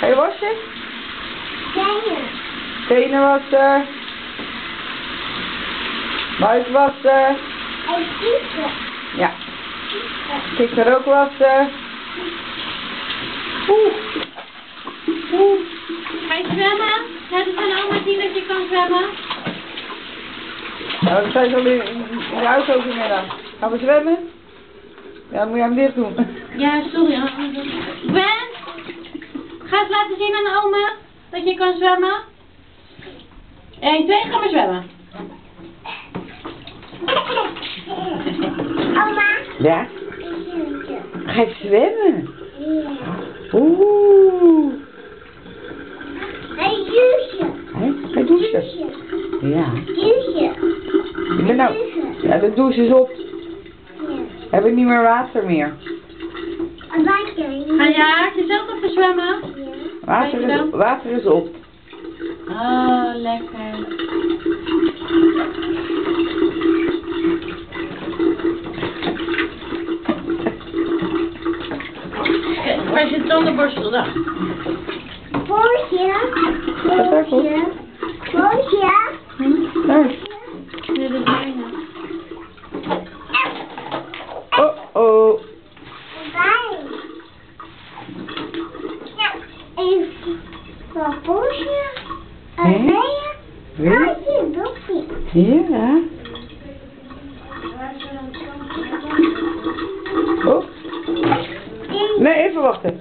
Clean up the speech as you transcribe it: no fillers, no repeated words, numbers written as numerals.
Ga je wassen? Tenen. Tenen wassen. Buiten wassen. En fietsen. Ja. Kikker ook wassen. Oeh. Oeh. Ga je zwemmen? Net als van oma zien dat je kan zwemmen. Nou, dat zijn zo in de auto vanmiddag. Gaan we zwemmen? Ja, dan moet je hem dicht doen. Ja, sorry. Gwen, ga eens laten zien aan oma dat je kan zwemmen. 1, 2, ga maar zwemmen. Oma. Ja? Juusje. Ga je zwemmen? Ja. Oeh. Hey, Juusje. Ga je douchen? Juusje. Ja. Juusje. Ik ben nou... Ja, de douche is op. Ja. We hebben niet meer water meer. Een water. Ga je haartje zelf even zwemmen? Ja. Water is op. Oh, lekker. Waar zit tandenborstel dan? Boosje. Boosje. Boosje. Daar. Nee, dat is bijna. Oh. Bij. Ja. Even. Een boosje. Een bijen. Boosje. Boosje. Ja. Oh. Nee, even wachten.